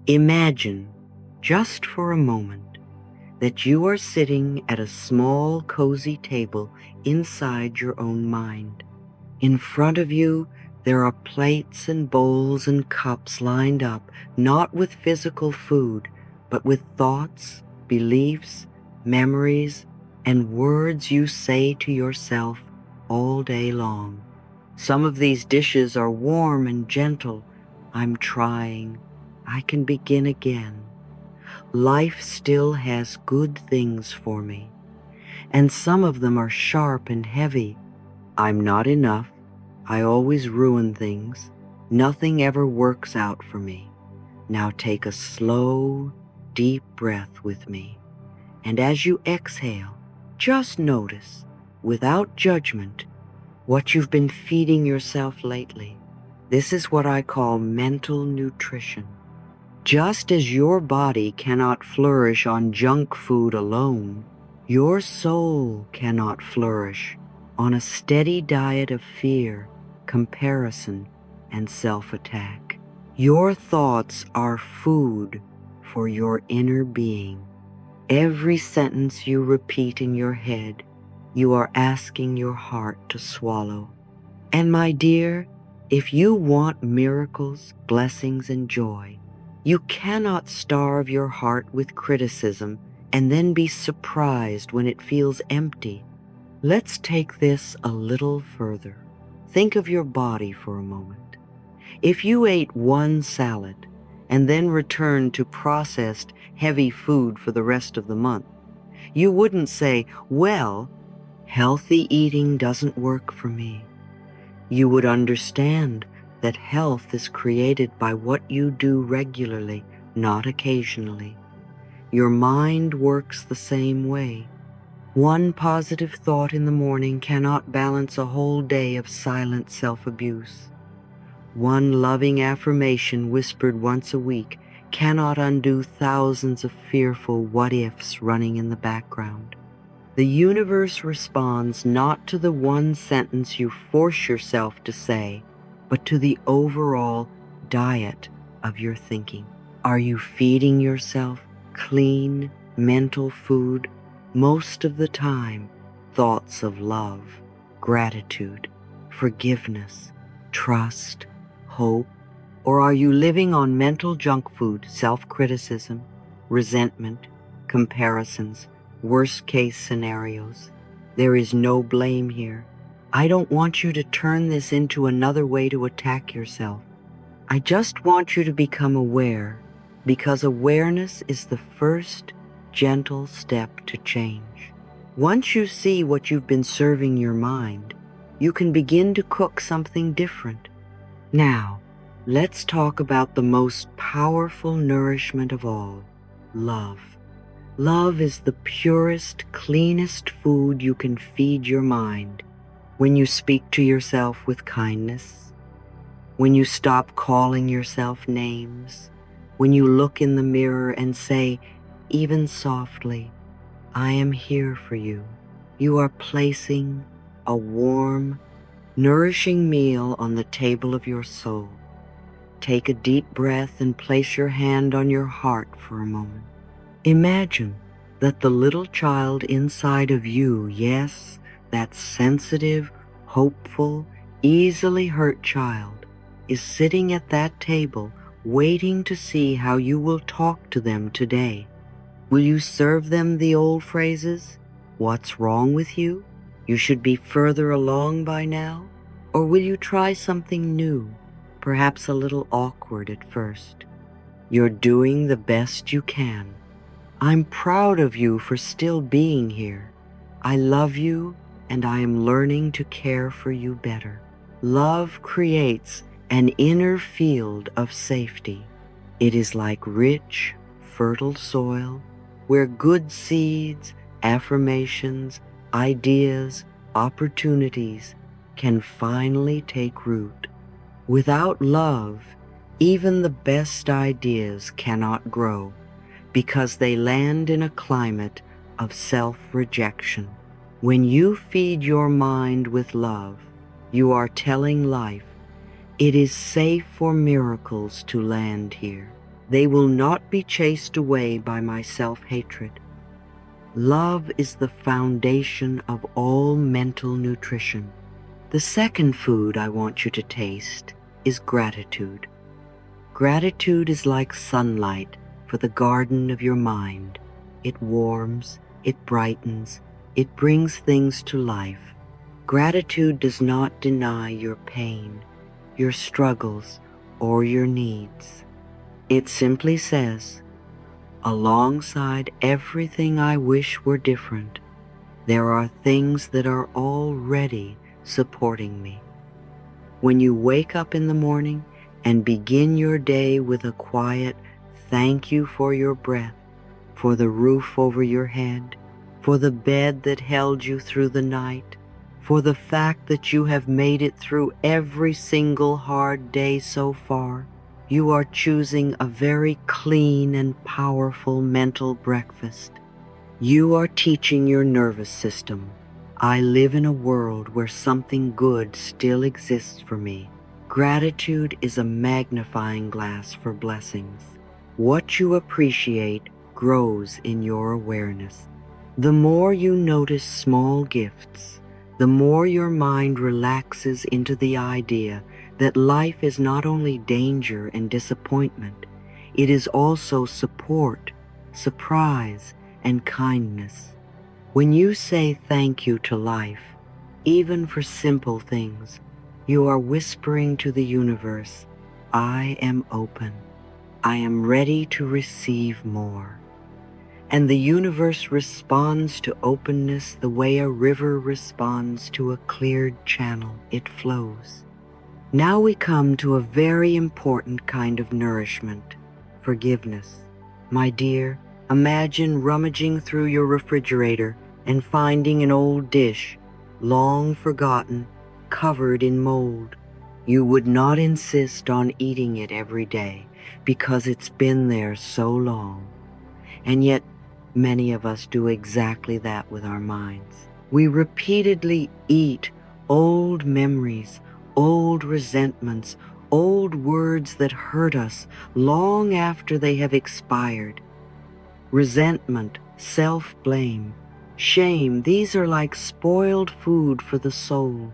Imagine, just for a moment, that you are sitting at a small, cozy table inside your own mind. In front of you, there are plates and bowls and cups lined up, not with physical food, but with thoughts, beliefs, memories, and words you say to yourself all day long. Some of these dishes are warm and gentle. I'm trying. I can begin again. Life still has good things for me. And some of them are sharp and heavy. I'm not enough. I always ruin things. Nothing ever works out for me. Now take a slow, deep breath with me. And as you exhale, just notice, without judgment, what you've been feeding yourself lately. This is what I call mental nutrition. Just as your body cannot flourish on junk food alone, your soul cannot flourish on a steady diet of fear, comparison, and self-attack. Your thoughts are food for your inner being. Every sentence you repeat in your head, you are asking your heart to swallow. And my dear, if you want miracles, blessings, and joy, you cannot starve your heart with criticism and then be surprised when it feels empty. Let's take this a little further. Think of your body for a moment. If you ate one salad and then returned to processed, heavy food for the rest of the month, you wouldn't say, well, healthy eating doesn't work for me. You would understand that health is created by what you do regularly, not occasionally. Your mind works the same way. One positive thought in the morning cannot balance a whole day of silent self-abuse. One loving affirmation whispered once a week cannot undo thousands of fearful what-ifs running in the background. The universe responds not to the one sentence you force yourself to say, but to the overall diet of your thinking. Are you feeding yourself clean, mental food? Most of the time, thoughts of love, gratitude, forgiveness, trust, hope? Or are you living on mental junk food, self-criticism, resentment, comparisons, worst-case scenarios? There is no blame here. I don't want you to turn this into another way to attack yourself. I just want you to become aware, because awareness is the first gentle step to change. Once you see what you've been serving your mind, you can begin to cook something different. Now, let's talk about the most powerful nourishment of all, love. Love is the purest, cleanest food you can feed your mind. When you speak to yourself with kindness, when you stop calling yourself names, when you look in the mirror and say, even softly, I am here for you. You are placing a warm, nourishing meal on the table of your soul. Take a deep breath and place your hand on your heart for a moment. Imagine that the little child inside of you, yes, that sensitive, hopeful, easily hurt child, is sitting at that table waiting to see how you will talk to them today. Will you serve them the old phrases? What's wrong with you? You should be further along by now? Or will you try something new, perhaps a little awkward at first? You're doing the best you can. I'm proud of you for still being here. I love you, and I am learning to care for you better. Love creates an inner field of safety. It is like rich, fertile soil where good seeds, affirmations, ideas, opportunities can finally take root. Without love, even the best ideas cannot grow because they land in a climate of self-rejection. When you feed your mind with love, you are telling life, it is safe for miracles to land here. They will not be chased away by my self-hatred. Love is the foundation of all mental nutrition. The second food I want you to taste is gratitude. Gratitude is like sunlight for the garden of your mind. It warms, it brightens, it brings things to life. Gratitude does not deny your pain, your struggles, or your needs. It simply says, alongside everything I wish were different, there are things that are already supporting me. When you wake up in the morning and begin your day with a quiet thank you for your breath, for the roof over your head, for the bed that held you through the night, for the fact that you have made it through every single hard day so far, you are choosing a very clean and powerful mental breakfast. You are teaching your nervous system, I live in a world where something good still exists for me. Gratitude is a magnifying glass for blessings. What you appreciate grows in your awareness. The more you notice small gifts, the more your mind relaxes into the idea that life is not only danger and disappointment, it is also support, surprise, and kindness. When you say thank you to life, even for simple things, you are whispering to the universe, I am open. I am ready to receive more. And the universe responds to openness the way a river responds to a cleared channel. It flows. Now we come to a very important kind of nourishment, forgiveness. My dear, imagine rummaging through your refrigerator and finding an old dish, long forgotten, covered in mold. You would not insist on eating it every day because it's been there so long. And yet, many of us do exactly that with our minds. We repeatedly eat old memories, old resentments, old words that hurt us long after they have expired. Resentment, self-blame, shame, these are like spoiled food for the soul.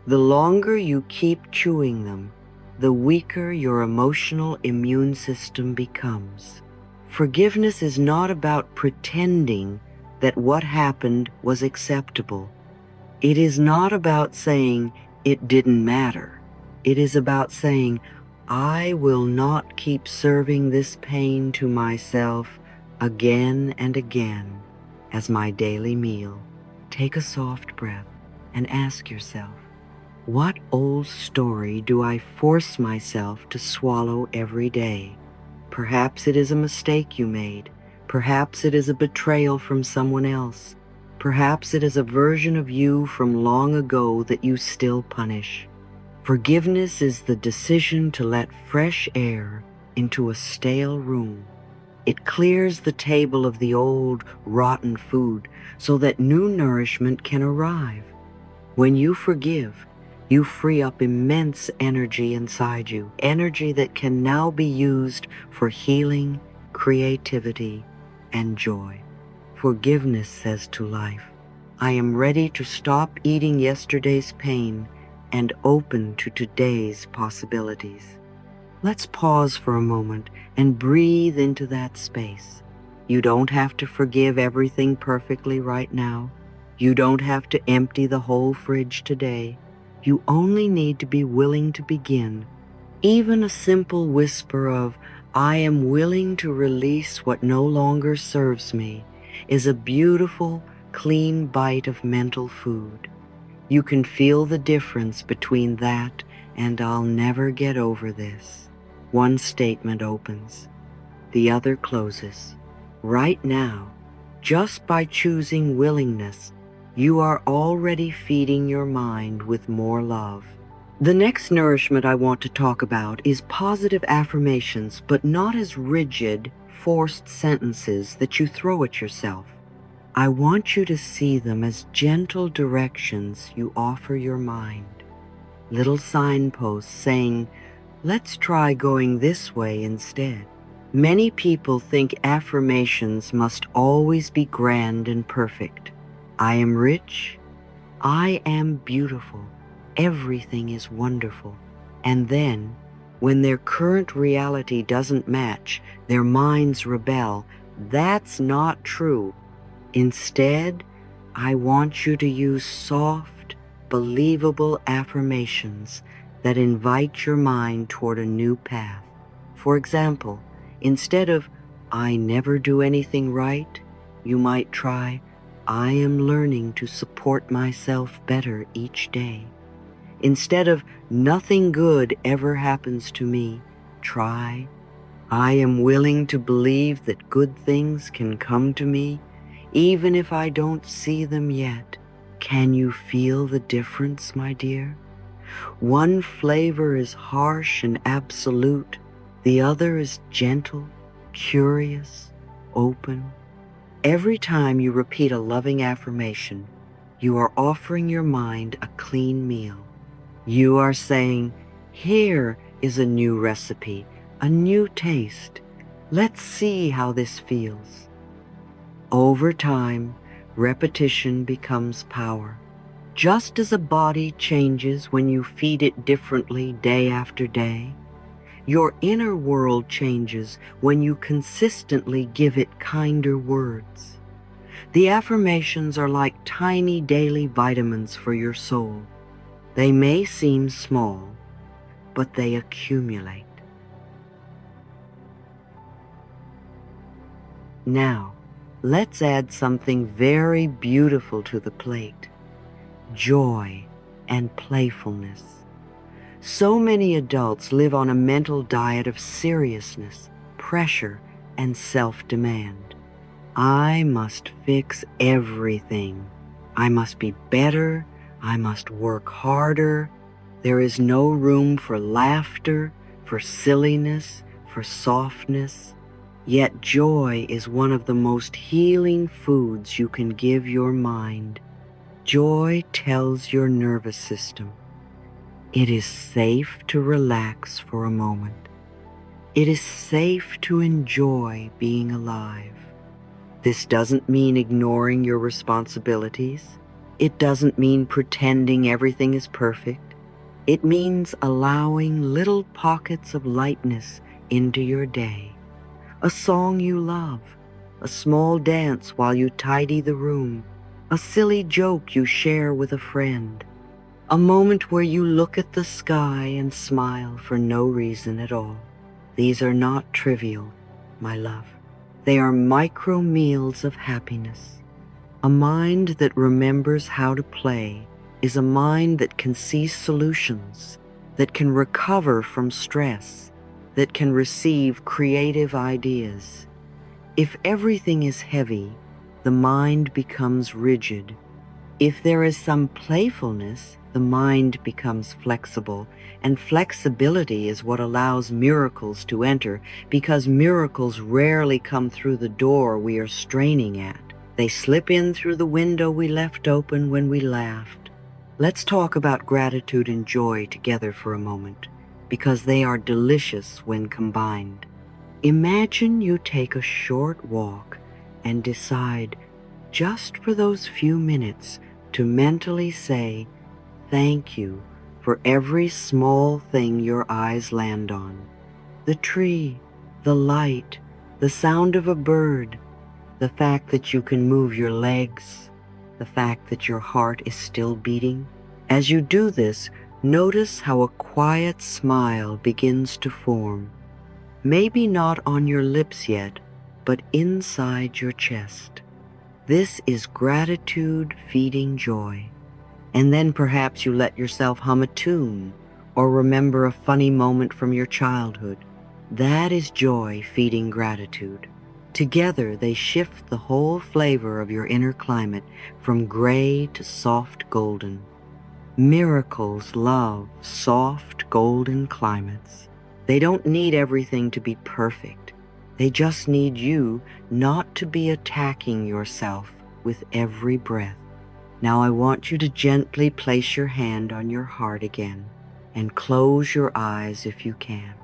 The longer you keep chewing them, the weaker your emotional immune system becomes. Forgiveness is not about pretending that what happened was acceptable. It is not about saying it didn't matter. It is about saying, I will not keep serving this pain to myself again and again as my daily meal. Take a soft breath and ask yourself, what old story do I force myself to swallow every day? Perhaps it is a mistake you made. Perhaps it is a betrayal from someone else. Perhaps it is a version of you from long ago that you still punish. Forgiveness is the decision to let fresh air into a stale room. It clears the table of the old, rotten food so that new nourishment can arrive. When you forgive, you free up immense energy inside you, energy that can now be used for healing, creativity, and joy. Forgiveness says to life, I am ready to stop eating yesterday's pain and open to today's possibilities. Let's pause for a moment and breathe into that space. You don't have to forgive everything perfectly right now. You don't have to empty the whole fridge today. You only need to be willing to begin. Even a simple whisper of, I am willing to release what no longer serves me, is a beautiful, clean bite of mental food. You can feel the difference between that and I'll never get over this. One statement opens, the other closes. Right now, just by choosing willingness, you are already feeding your mind with more love. The next nourishment I want to talk about is positive affirmations, but not as rigid, forced sentences that you throw at yourself. I want you to see them as gentle directions you offer your mind. Little signposts saying, let's try going this way instead. Many people think affirmations must always be grand and perfect. I am rich. I am beautiful. Everything is wonderful. And then, when their current reality doesn't match, their minds rebel. That's not true. Instead, I want you to use soft, believable affirmations that invite your mind toward a new path. For example, instead of, I never do anything right, you might try, I am learning to support myself better each day. Instead of, nothing good ever happens to me, try, I am willing to believe that good things can come to me, even if I don't see them yet. Can you feel the difference, my dear? One flavor is harsh and absolute. The other is gentle, curious, open. Every time you repeat a loving affirmation, you are offering your mind a clean meal. You are saying, here is a new recipe, a new taste. Let's see how this feels. Over time, repetition becomes power. Just as a body changes when you feed it differently day after day, your inner world changes when you consistently give it kinder words. The affirmations are like tiny daily vitamins for your soul. They may seem small, but they accumulate. Now, let's add something very beautiful to the plate: joy and playfulness. So many adults live on a mental diet of seriousness, pressure, and self-demand. I must fix everything. I must be better. I must work harder. There is no room for laughter, for silliness, for softness. Yet joy is one of the most healing foods you can give your mind. Joy tells your nervous system, it is safe to relax for a moment. It is safe to enjoy being alive. This doesn't mean ignoring your responsibilities. It doesn't mean pretending everything is perfect. It means allowing little pockets of lightness into your day. A song you love, a small dance while you tidy the room, a silly joke you share with a friend, a moment where you look at the sky and smile for no reason at all. These are not trivial, my love. They are micro meals of happiness. A mind that remembers how to play is a mind that can see solutions, that can recover from stress, that can receive creative ideas. If everything is heavy, the mind becomes rigid. If there is some playfulness, the mind becomes flexible, and flexibility is what allows miracles to enter, because miracles rarely come through the door we are straining at. They slip in through the window we left open when we laughed. Let's talk about gratitude and joy together for a moment, because they are delicious when combined. Imagine you take a short walk and decide, just for those few minutes, to mentally say, thank you for every small thing your eyes land on. The tree, the light, the sound of a bird, the fact that you can move your legs, the fact that your heart is still beating. As you do this, notice how a quiet smile begins to form. Maybe not on your lips yet, but inside your chest. This is gratitude feeding joy. And then perhaps you let yourself hum a tune or remember a funny moment from your childhood. That is joy feeding gratitude. Together they shift the whole flavor of your inner climate from gray to soft golden. Miracles love soft golden climates. They don't need everything to be perfect. They just need you not to be attacking yourself with every breath. Now I want you to gently place your hand on your heart again and close your eyes if you can.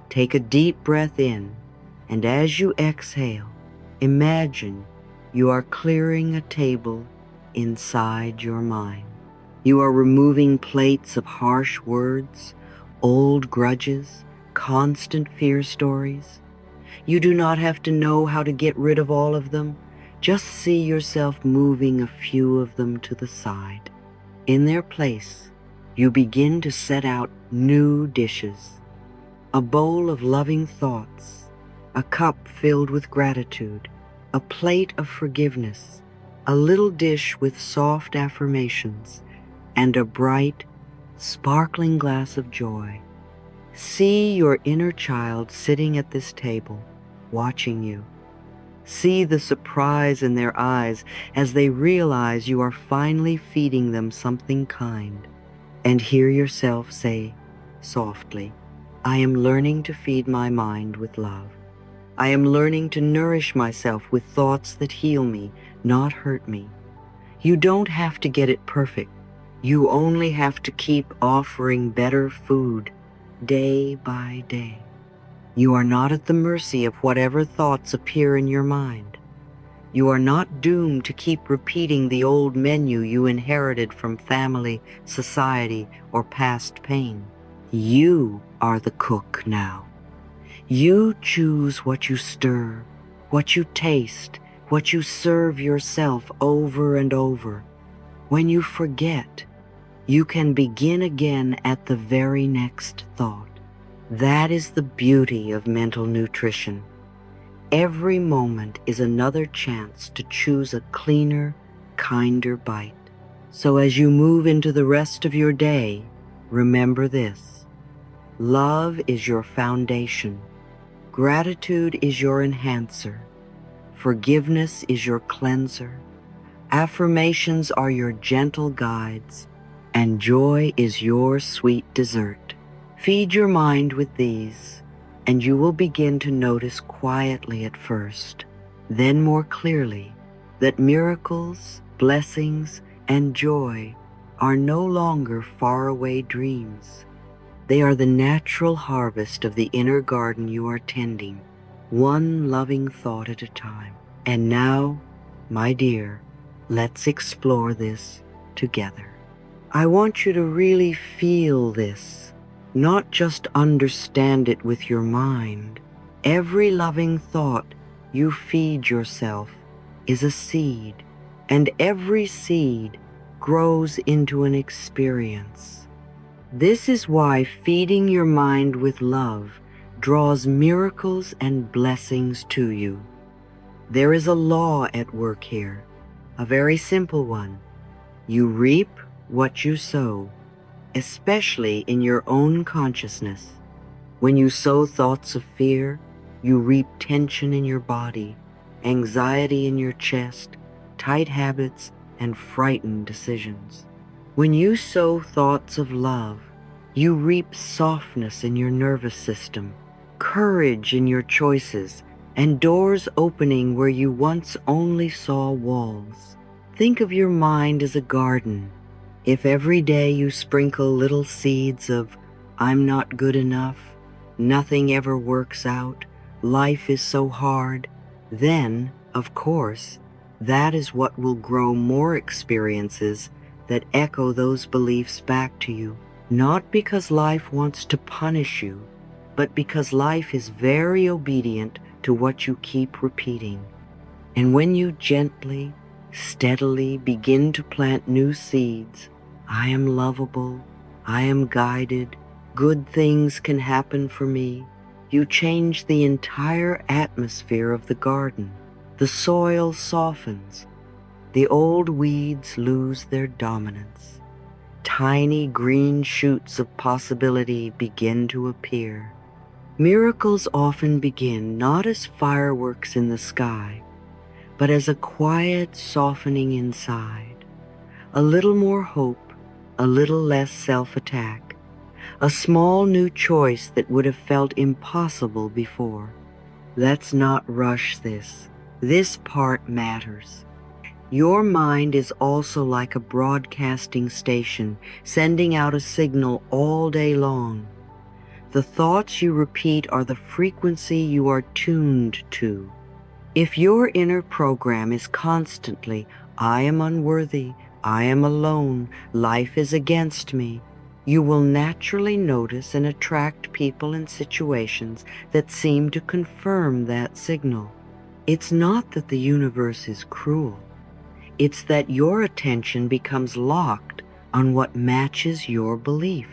Take a deep breath in And as you exhale, imagine you are clearing a table inside your mind. You are removing plates of harsh words, old grudges, constant fear stories. You do not have to know how to get rid of all of them. Just see yourself moving a few of them to the side. In their place, you begin to set out new dishes. A bowl of loving thoughts, a cup filled with gratitude, a plate of forgiveness, a little dish with soft affirmations, and a bright, sparkling glass of joy. See your inner child sitting at this table, watching you. See the surprise in their eyes as they realize you are finally feeding them something kind. And hear yourself say softly, I am learning to feed my mind with love. I am learning to nourish myself with thoughts that heal me, not hurt me. You don't have to get it perfect. You only have to keep offering better food day by day. You are not at the mercy of whatever thoughts appear in your mind. You are not doomed to keep repeating the old menu you inherited from family, society, or past pain. You are the cook now. You choose what you stir, what you taste, what you serve yourself over and over. When you forget, you can begin again at the very next thought. That is the beauty of mental nutrition. Every moment is another chance to choose a cleaner, kinder bite. So as you move into the rest of your day, remember this. Love is your foundation. Gratitude is your enhancer. Forgiveness is your cleanser. Affirmations are your gentle guides. And joy is your sweet dessert. Feed your mind with these, and you will begin to notice quietly at first, then more clearly, that miracles, blessings, and joy are no longer faraway dreams. They are the natural harvest of the inner garden you are tending, one loving thought at a time. And now, my dear, let's explore this together. I want you to really feel this, not just understand it with your mind. Every loving thought you feed yourself is a seed, and every seed grows into an experience. This is why feeding your mind with love draws miracles and blessings to you. There is a law at work here, a very simple one. You reap what you sow, especially in your own consciousness. When you sow thoughts of fear, you reap tension in your body, anxiety in your chest, tight habits, and frightened decisions. When you sow thoughts of love, you reap softness in your nervous system, courage in your choices, and doors opening where you once only saw walls. Think of your mind as a garden. If every day you sprinkle little seeds of, I'm not good enough, nothing ever works out, life is so hard, then, of course, that is what will grow more experiences that echo those beliefs back to you. Not because life wants to punish you, but because life is very obedient to what you keep repeating. And when you gently, steadily begin to plant new seeds, I am lovable, I am guided, good things can happen for me, you change the entire atmosphere of the garden. The soil softens, the old weeds lose their dominance. Tiny green shoots of possibility begin to appear. Miracles often begin not as fireworks in the sky, but as a quiet softening inside. A little more hope, a little less self-attack, a small new choice that would have felt impossible before. Let's not rush this. This part matters. Your mind is also like a broadcasting station, sending out a signal all day long. The thoughts you repeat are the frequency you are tuned to. If your inner program is constantly, "I am unworthy, I am alone, life is against me," you will naturally notice and attract people and situations that seem to confirm that signal. It's not that the universe is cruel. It's that your attention becomes locked on what matches your belief.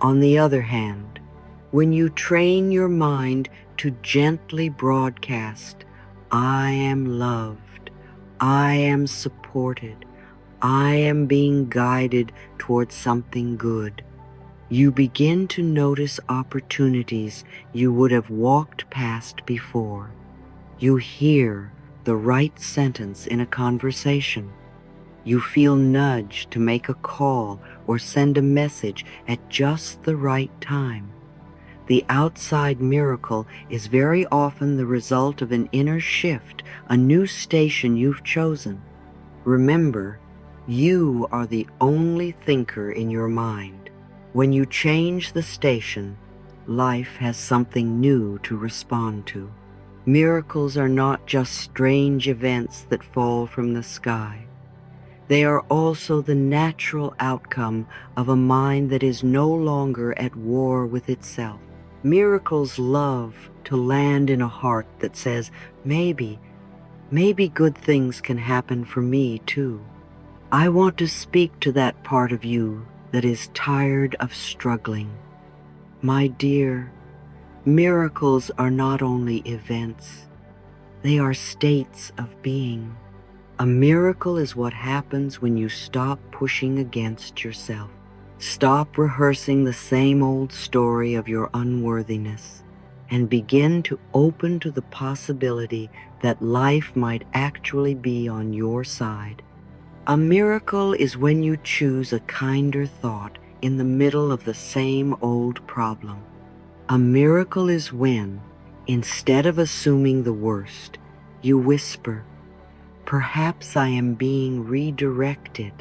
On the other hand, when you train your mind to gently broadcast, "I am loved, I am supported, I am being guided towards something good," you begin to notice opportunities you would have walked past before. You hear the right sentence in a conversation. You feel nudged to make a call or send a message at just the right time. The outside miracle is very often the result of an inner shift, a new station you've chosen. Remember, you are the only thinker in your mind. When you change the station, life has something new to respond to. Miracles are not just strange events that fall from the sky. They are also the natural outcome of a mind that is no longer at war with itself. Miracles love to land in a heart that says, maybe good things can happen for me too. I want to speak to that part of you that is tired of struggling. My dear, miracles are not only events, they are states of being. A miracle is what happens when you stop pushing against yourself. Stop rehearsing the same old story of your unworthiness and begin to open to the possibility that life might actually be on your side. A miracle is when you choose a kinder thought in the middle of the same old problem. A miracle is when, instead of assuming the worst, you whisper, "Perhaps I am being redirected,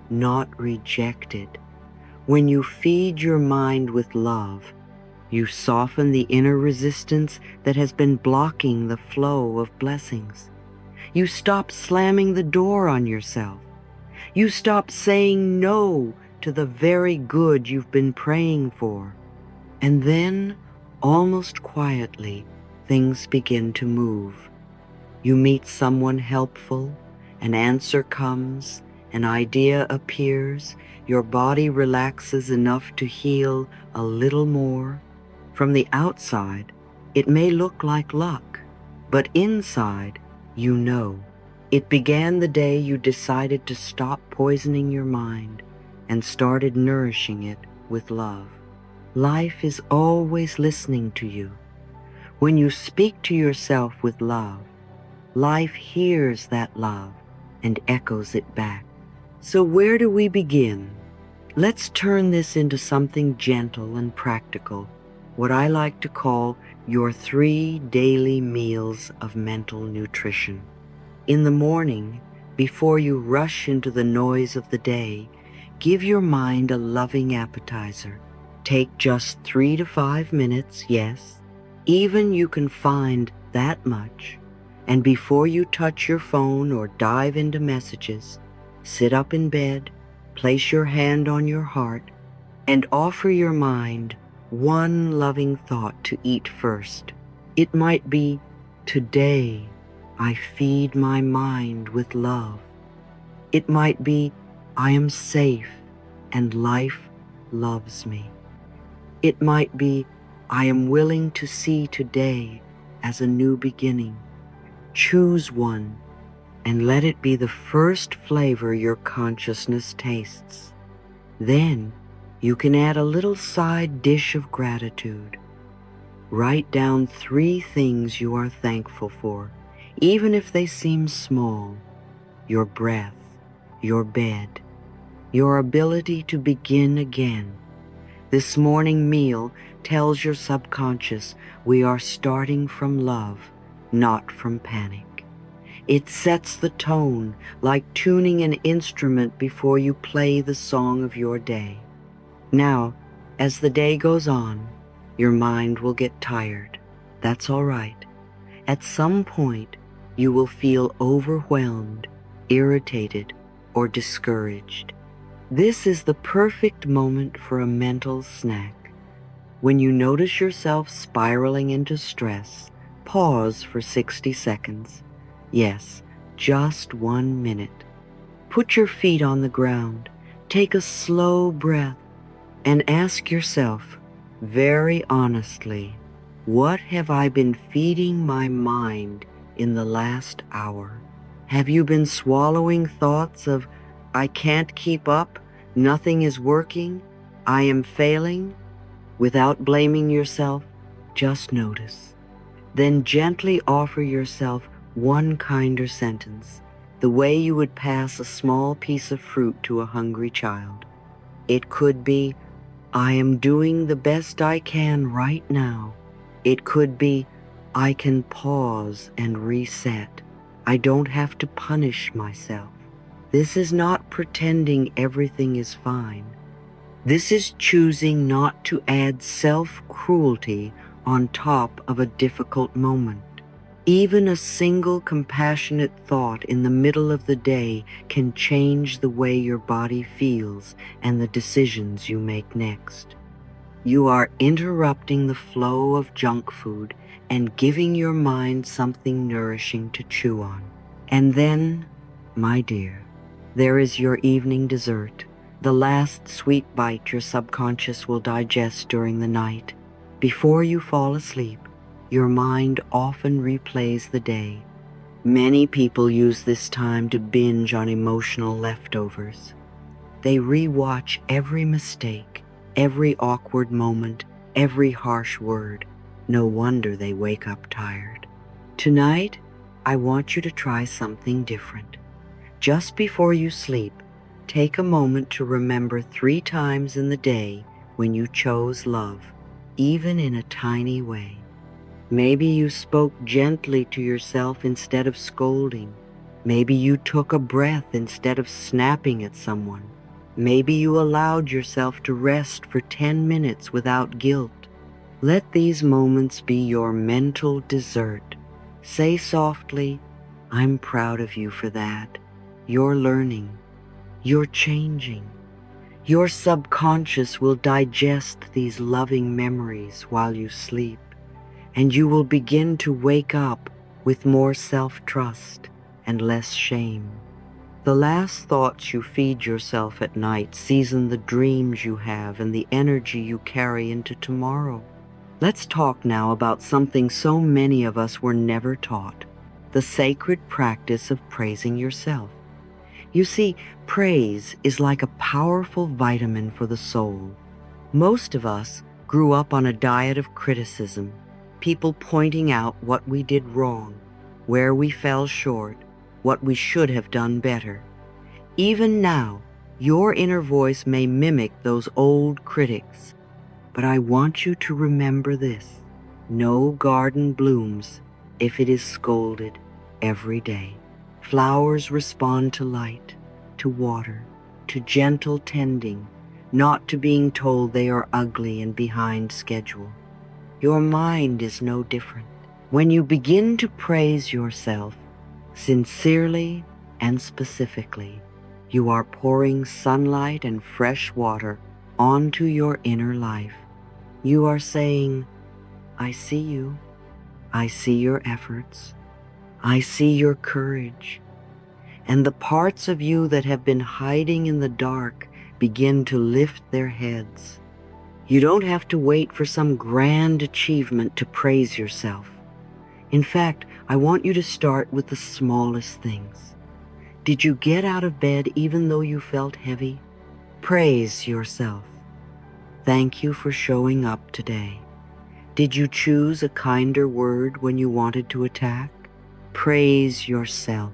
not rejected." When you feed your mind with love, you soften the inner resistance that has been blocking the flow of blessings. You stop slamming the door on yourself. You stop saying no to the very good you've been praying for. And then, almost quietly, things begin to move. You meet someone helpful, an answer comes, an idea appears, your body relaxes enough to heal a little more. From the outside, it may look like luck, but inside, you know. It began the day you decided to stop poisoning your mind and started nourishing it with love. Life is always listening to you. When you speak to yourself with love, life hears that love and echoes it back. So where do we begin? Let's turn this into something gentle and practical, what I like to call your 3 daily meals of mental nutrition. In the morning, before you rush into the noise of the day, give your mind a loving appetizer. Take just 3 to 5 minutes, yes, even you can find that much. And before you touch your phone or dive into messages, sit up in bed, place your hand on your heart, and offer your mind one loving thought to eat first. It might be, "Today I feed my mind with love." It might be, "I am safe and life loves me." It might be, "I am willing to see today as a new beginning." Choose one and let it be the first flavor your consciousness tastes. Then you can add a little side dish of gratitude. Write down 3 things you are thankful for, even if they seem small: your breath, your bed, your ability to begin again. This morning meal tells your subconscious we are starting from love, not from panic. It sets the tone like tuning an instrument before you play the song of your day. Now, as the day goes on, Your mind will get tired. That's all right. At some point, you will feel overwhelmed, irritated, or discouraged. This is the perfect moment for a mental snack. When you notice yourself spiraling into stress, pause for 60 seconds. Yes, just 1 minute. Put your feet on the ground, take a slow breath, and ask yourself, very honestly, what have I been feeding my mind in the last hour? Have you been swallowing thoughts of, I can't keep up, nothing is working, I am failing? Without blaming yourself, just notice. Then gently offer yourself one kinder sentence, the way you would pass a small piece of fruit to a hungry child. It could be, I am doing the best I can right now. It could be, I can pause and reset. I don't have to punish myself. This is not pretending everything is fine. This is choosing not to add self-cruelty on top of a difficult moment. Even a single compassionate thought in the middle of the day can change the way your body feels and the decisions you make next. You are interrupting the flow of junk food and giving your mind something nourishing to chew on. And then, my dear, there is your evening dessert, the last sweet bite your subconscious will digest during the night. Before you fall asleep, your mind often replays the day. Many people use this time to binge on emotional leftovers. They rewatch every mistake, every awkward moment, every harsh word. No wonder they wake up tired. Tonight, I want you to try something different. Just before you sleep, take a moment to remember 3 times in the day when you chose love, even in a tiny way. Maybe you spoke gently to yourself instead of scolding. Maybe you took a breath instead of snapping at someone. Maybe you allowed yourself to rest for 10 minutes without guilt. Let these moments be your mental dessert. Say softly, I'm proud of you for that. You're learning. You're changing. Your subconscious will digest these loving memories while you sleep, and you will begin to wake up with more self-trust and less shame. The last thoughts you feed yourself at night season the dreams you have and the energy you carry into tomorrow. Let's talk now about something so many of us were never taught, the sacred practice of praising yourself. You see, praise is like a powerful vitamin for the soul. Most of us grew up on a diet of criticism, people pointing out what we did wrong, where we fell short, what we should have done better. Even now, your inner voice may mimic those old critics, but I want you to remember this. No garden blooms if it is scolded every day. Flowers respond to light, to water, to gentle tending, not to being told they are ugly and behind schedule. Your mind is no different. When you begin to praise yourself, sincerely and specifically, you are pouring sunlight and fresh water onto your inner life. You are saying, I see you. I see your efforts. I see your courage. And the parts of you that have been hiding in the dark begin to lift their heads. You don't have to wait for some grand achievement to praise yourself. In fact, I want you to start with the smallest things. Did you get out of bed even though you felt heavy? Praise yourself. Thank you for showing up today. Did you choose a kinder word when you wanted to attack? Praise yourself.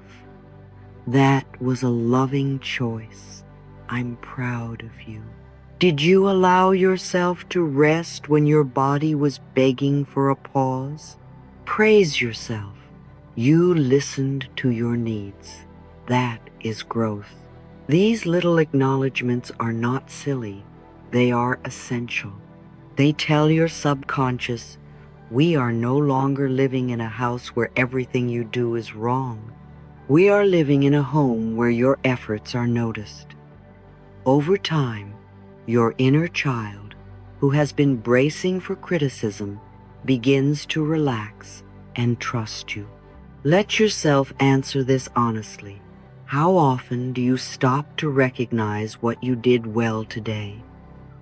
That was a loving choice. I'm proud of you. Did you allow yourself to rest when your body was begging for a pause? Praise yourself. You listened to your needs. That is growth. These little acknowledgments are not silly. They are essential. They tell your subconscious, we are no longer living in a house where everything you do is wrong. We are living in a home where your efforts are noticed. Over time, your inner child, who has been bracing for criticism, begins to relax and trust you. Let yourself answer this honestly. How often do you stop to recognize what you did well today?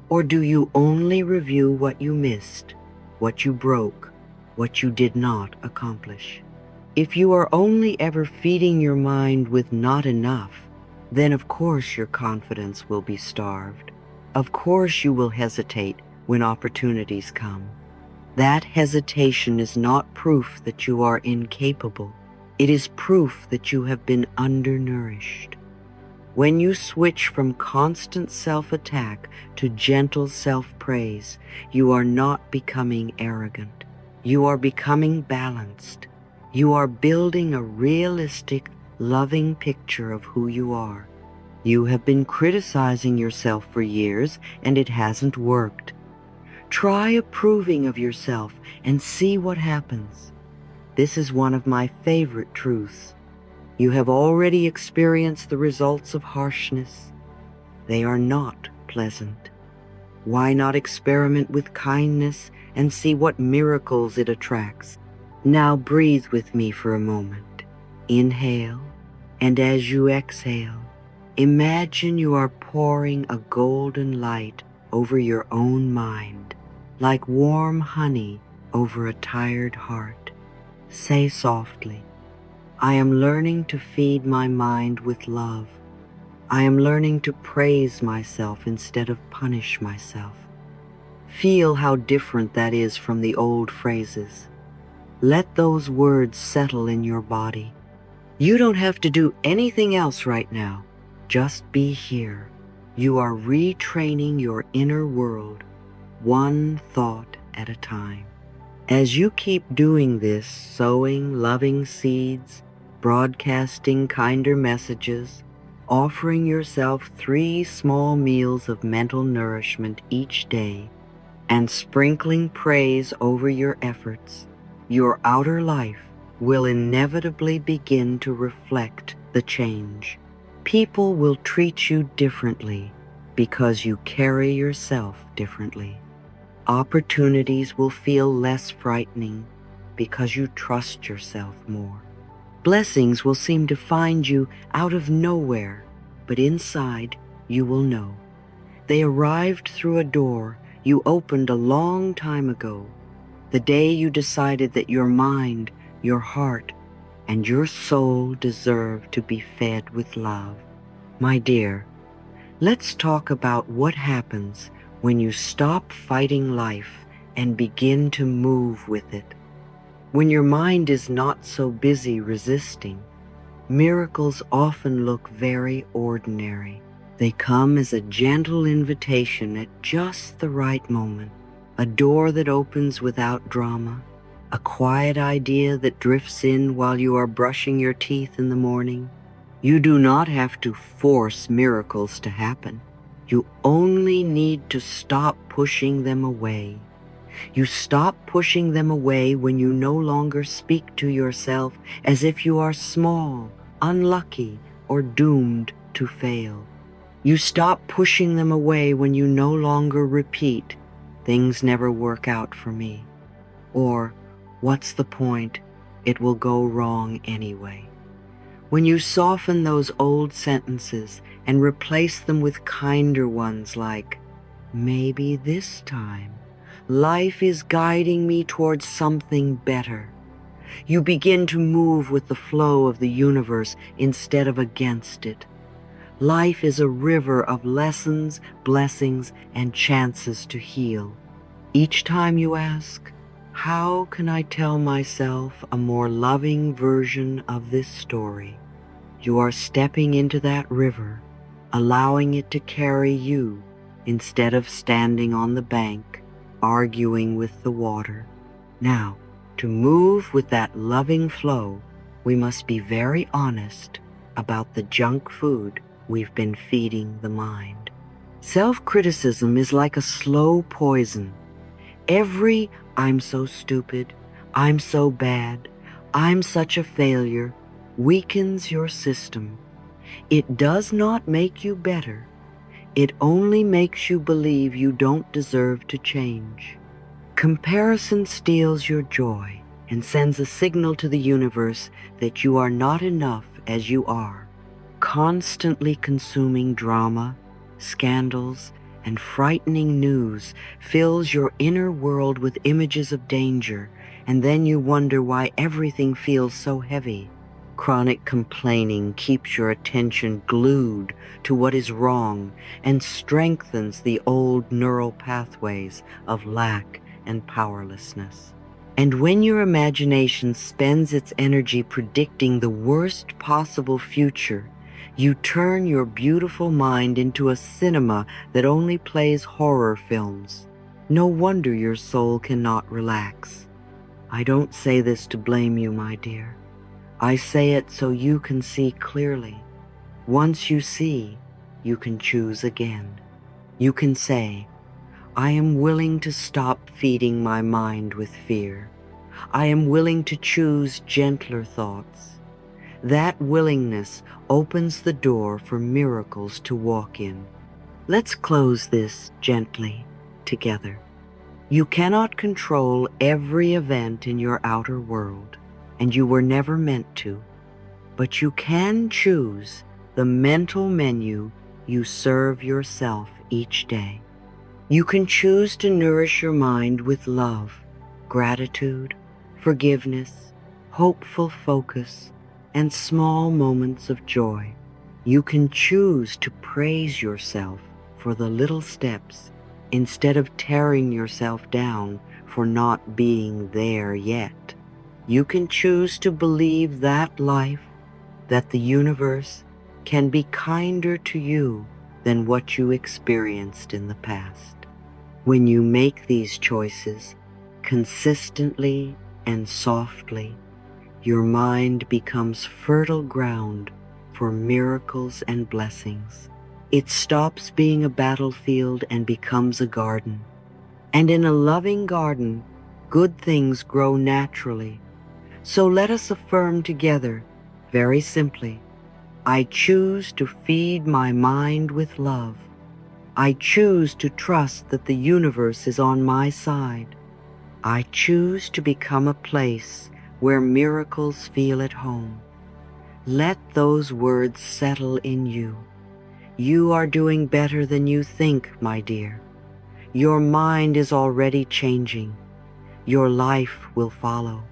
Or do you only review what you missed, what you broke, what you did not accomplish? If you are only ever feeding your mind with not enough, then of course your confidence will be starved. Of course you will hesitate when opportunities come. That hesitation is not proof that you are incapable. It is proof that you have been undernourished. When you switch from constant self-attack to gentle self-praise, you are not becoming arrogant. You are becoming balanced. You are building a realistic, loving picture of who you are. You have been criticizing yourself for years, and it hasn't worked. Try approving of yourself and see what happens. This is one of my favorite truths. You have already experienced the results of harshness. They are not pleasant. Why not experiment with kindness and see what miracles it attracts? Now breathe with me for a moment. Inhale, and as you exhale, imagine you are pouring a golden light over your own mind, like warm honey over a tired heart. Say softly, I am learning to feed my mind with love. I am learning to praise myself instead of punish myself. Feel how different that is from the old phrases. Let those words settle in your body. You don't have to do anything else right now. Just be here. You are retraining your inner world, one thought at a time. As you keep doing this, sowing loving seeds, broadcasting kinder messages, offering yourself 3 small meals of mental nourishment each day, and sprinkling praise over your efforts, your outer life will inevitably begin to reflect the change. People will treat you differently because you carry yourself differently. Opportunities will feel less frightening because you trust yourself more. Blessings will seem to find you out of nowhere, but inside you will know. They arrived through a door you opened a long time ago, the day you decided that your mind, your heart, and your soul deserve to be fed with love. My dear, let's talk about what happens when you stop fighting life and begin to move with it. When your mind is not so busy resisting, miracles often look very ordinary. They come as a gentle invitation at just the right moment, a door that opens without drama, a quiet idea that drifts in while you are brushing your teeth in the morning. You do not have to force miracles to happen. You only need to stop pushing them away. You stop pushing them away when you no longer speak to yourself as if you are small, unlucky, or doomed to fail. You stop pushing them away when you no longer repeat, "Things never work out for me," or "What's the point? It will go wrong anyway." When you soften those old sentences and replace them with kinder ones like, "Maybe this time life is guiding me towards something better," you begin to move with the flow of the universe instead of against it. Life is a river of lessons, blessings, and chances to heal. Each time you ask, how can I tell myself a more loving version of this story? You are stepping into that river, allowing it to carry you instead of standing on the bank, arguing with the water. Now, to move with that loving flow, we must be very honest about the junk food we've been feeding the mind. Self-criticism is like a slow poison. Every "I'm so stupid," "I'm so bad," "I'm such a failure" weakens your system. It does not make you better. It only makes you believe you don't deserve to change. Comparison steals your joy and sends a signal to the universe that you are not enough as you are. Constantly consuming drama, scandals, and frightening news fills your inner world with images of danger, and then you wonder why everything feels so heavy. Chronic complaining keeps your attention glued to what is wrong and strengthens the old neural pathways of lack and powerlessness. And when your imagination spends its energy predicting the worst possible future, you turn your beautiful mind into a cinema that only plays horror films. No wonder your soul cannot relax. I don't say this to blame you, my dear. I say it so you can see clearly. Once you see, you can choose again. You can say, I am willing to stop feeding my mind with fear. I am willing to choose gentler thoughts. That willingness opens the door for miracles to walk in. Let's close this gently together. You cannot control every event in your outer world, and you were never meant to, but you can choose the mental menu you serve yourself each day. You can choose to nourish your mind with love, gratitude, forgiveness, hopeful focus, and small moments of joy. You can choose to praise yourself for the little steps instead of tearing yourself down for not being there yet. You can choose to believe that life, that the universe can be kinder to you than what you experienced in the past. When you make these choices consistently and softly, your mind becomes fertile ground for miracles and blessings. It stops being a battlefield and becomes a garden. And in a loving garden, good things grow naturally. So let us affirm together, very simply, I choose to feed my mind with love. I choose to trust that the universe is on my side. I choose to become a place where miracles feel at home. Let those words settle in you. You are doing better than you think, my dear. Your mind is already changing. Your life will follow.